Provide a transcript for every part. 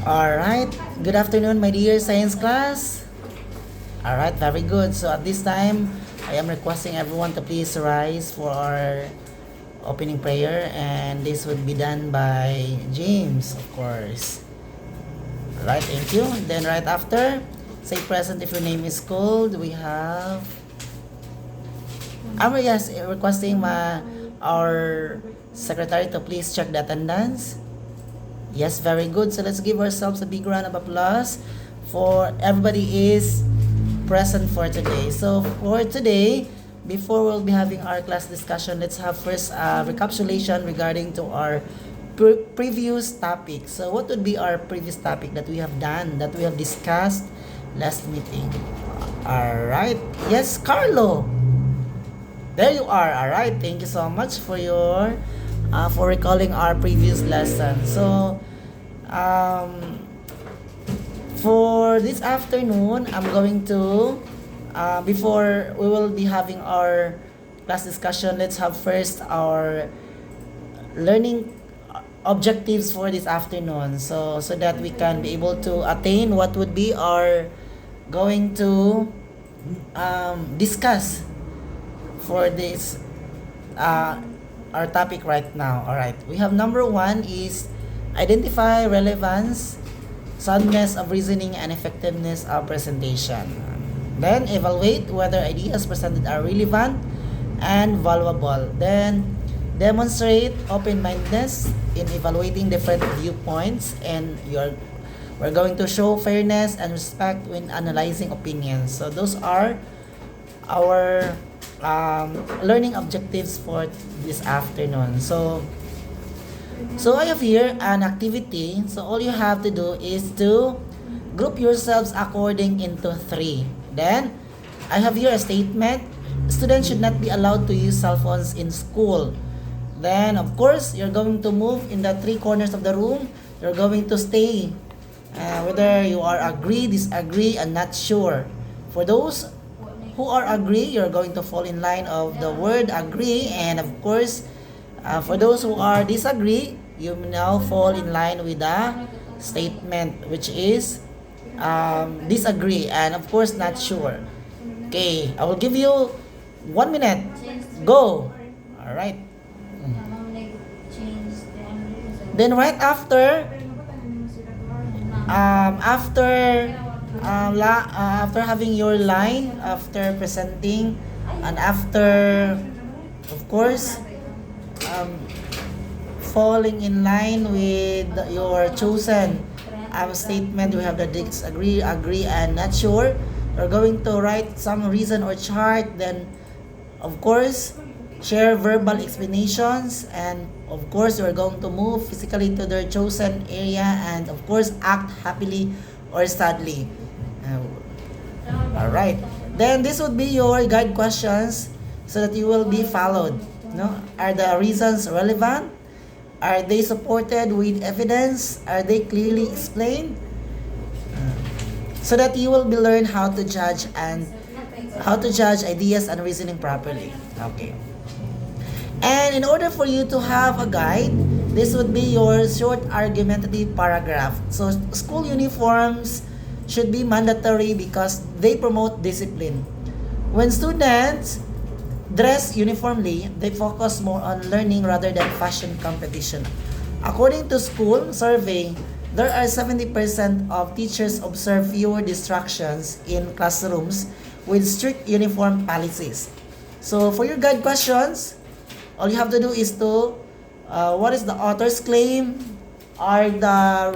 Alright, good afternoon, my dear science class. Alright, very good. So at this time, I am requesting everyone to please rise for our opening prayer, and this would be done by James, of course. Alright, thank you. Then right after, say present if your name is called. We have... yes, requesting our secretary to please check the attendance. Yes, very good. So let's give ourselves a big round of applause for everybody is present for today. So for today, before we'll be having our class discussion, let's have first a recapitulation regarding to our previous topic. So what would be our previous topic that we have done, that we have discussed last meeting? Alright. Yes, Carlo. There you are. Alright. Thank you so much for your for recalling our previous lesson. So for this afternoon, I'm going to before we will be having our class discussion, let's have first our learning objectives for this afternoon, so that we can be able to attain what would be our going to discuss for this our topic right now. All right, we have number 1 is identify relevance, soundness of reasoning, and effectiveness of presentation. Then evaluate whether ideas presented are relevant and valuable. Then demonstrate open-mindedness in evaluating different viewpoints, and we're going to show fairness and respect when analyzing opinions. So those are our learning objectives for this afternoon. So I have here an activity. So all you have to do is to group yourselves according into 3. Then I have here a statement. Students should not be allowed to use cell phones in school. Then of course you're going to move in the 3 corners of the room. You're going to stay whether you are agree, disagree, and not sure. For those who are agree, you're going to fall in line of the word agree, and of course for those who are disagree, you now fall in line with the statement, which is disagree, and of course not sure. Okay, I will give you 1 minute. Go. All right. Then right after after having your line, after presenting, and after of course falling in line with your chosen statement, we have the disagree, agree, and not sure. You're going to write some reason or chart, then of course share verbal explanations, and of course you're going to move physically to their chosen area, and of course act happily or sadly. All right, then this would be your guide questions so that you will be followed. Are the reasons relevant? Are they supported with evidence? Are they clearly explained? So that you will be learn how to judge ideas and reasoning properly. Okay. And in order for you to have a guide, this would be your short argumentative paragraph. So school uniforms should be mandatory because they promote discipline. When students dress uniformly, they focus more on learning rather than fashion competition. According to school survey, there are 70% of teachers observe fewer distractions in classrooms with strict uniform policies. So for your guide questions, all you have to do is to what is the author's claim? Are the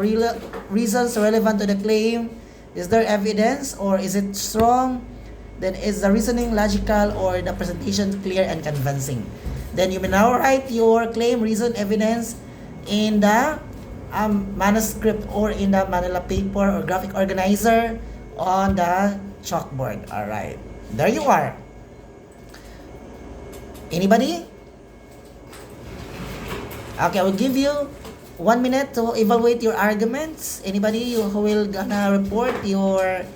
reasons relevant to the claim? Is there evidence, or is it strong? Then is the reasoning logical, or the presentation clear and convincing? Then you may now write your claim, reason, evidence in the manuscript or in the Manila paper or graphic organizer on the chalkboard. Alright, there you are. Anybody? Okay, I will give you 1 minute to evaluate your arguments. Anybody who will gonna report your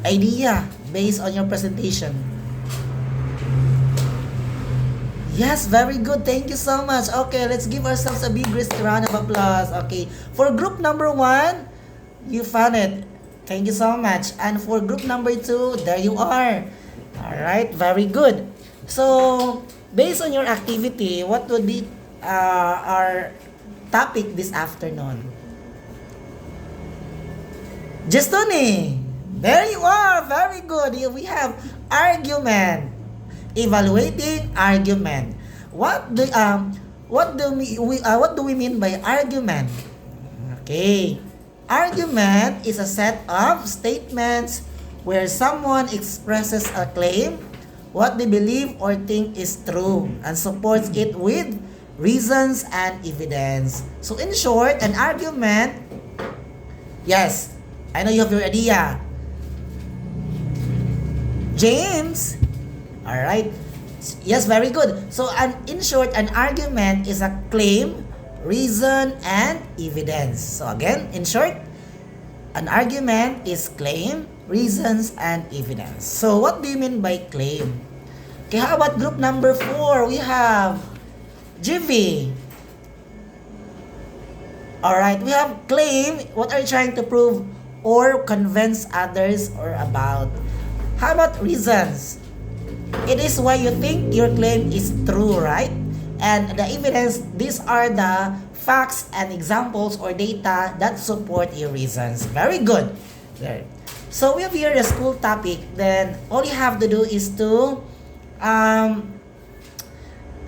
idea based on your presentation? Yes, very good. Thank you so much. Okay, let's give ourselves a big round of applause. Okay, for group number 1, you found it. Thank you so much. And for group number 2, there you are. All right, very good. So, based on your activity, what would be our topic this afternoon? Justone, there you are. Very good. Here we have argument. Evaluating argument. What do we mean by argument? Okay. Argument is a set of statements where someone expresses a claim, what they believe or think is true, and supports it with reasons and evidence. So in short, an argument, yes, I know you have your idea. James, all right. Yes, very good. So, in short, an argument is a claim, reason, and evidence. So, again, in short, an argument is claim, reasons, and evidence. So, what do you mean by claim? Okay, how about group number 4? We have GV. All right, we have claim. What are you trying to prove or convince others or about? How about reasons? It is why you think your claim is true, right? And the evidence, these are the facts and examples or data that support your reasons. Very good. There. So we have here the school topic. Then all you have to do is to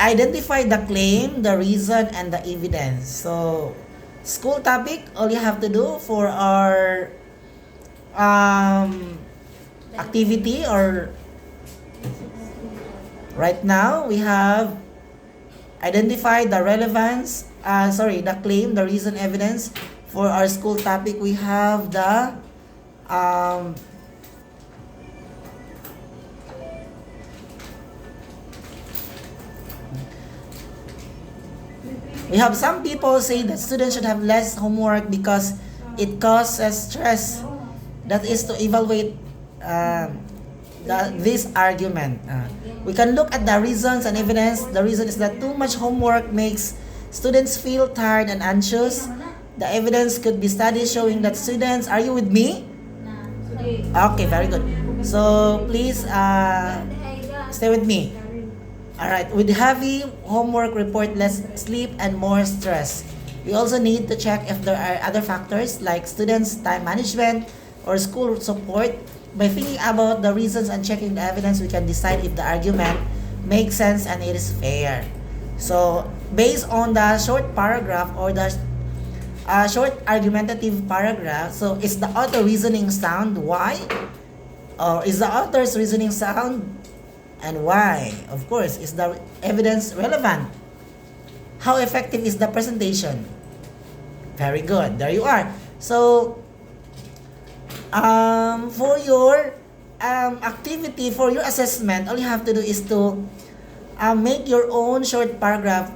identify the claim, the reason, and the evidence. So school topic, all you have to do for our activity or right now, we have identified the relevance, the claim, the reason, evidence. For our school topic, we have the we have some people say that students should have less homework because it causes stress. That is to evaluate this argument. We can look at the reasons and evidence. The reason is that too much homework makes students feel tired and anxious. The evidence could be studies showing that students, are you with me? Okay, very good. So please stay with me. Alright, with heavy homework report less sleep and more stress. We also need to check if there are other factors like students' time management or school support. By thinking about the reasons and checking the evidence, we can decide if the argument makes sense and it is fair. So, based on the short paragraph or the short argumentative paragraph, so is the author reasoning sound? Why? Or is the author's reasoning sound and why? Of course, is the evidence relevant? How effective is the presentation? Very good. There you are. So, for your activity, for your assessment, all you have to do is to make your own short paragraph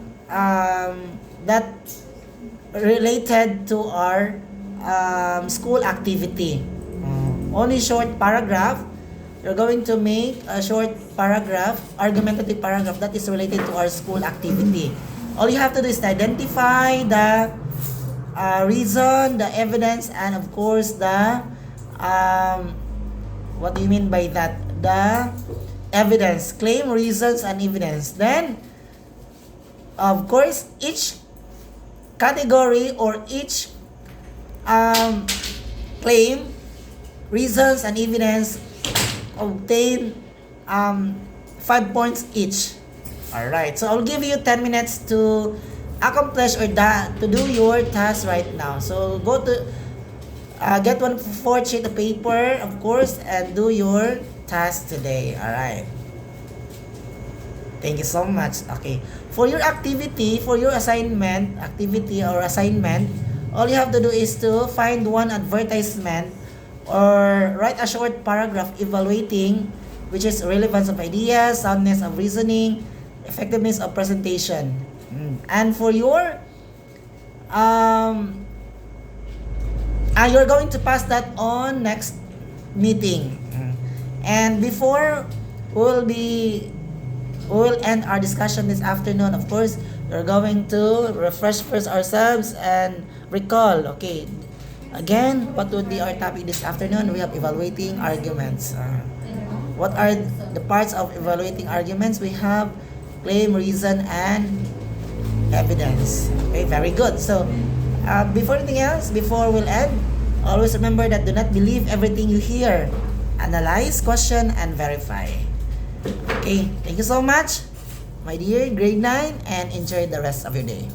that related to our school activity. Only short paragraph. You're going to make a short paragraph, argumentative paragraph that is related to our school activity. All you have to do is to identify the reason, the evidence, and of course the what do you mean by that? The evidence, claim, reasons, and evidence. Then, of course, each category or each claim, reasons, and evidence obtain 5 points each. Alright, so I'll give you 10 minutes to accomplish or to do your task right now. So go to get 1/4 sheet of paper, of course, and do your task today. Alright. Thank you so much. Okay. For your activity, for your assignment, all you have to do is to find one advertisement or write a short paragraph evaluating which is relevance of ideas, soundness of reasoning, effectiveness of presentation. And for your you're going to pass that on next meeting. And before we'll we will end our discussion this afternoon. Of course, we're going to refresh first ourselves and recall. Okay, again, what would be our topic this afternoon? We have evaluating arguments. What are the parts of evaluating arguments? We have claim, reason, and evidence. Okay, very good. So, before anything else, before we'll end, always remember that do not believe everything you hear. Analyze, question, and verify. Okay, thank you so much, my dear grade 9, and enjoy the rest of your day.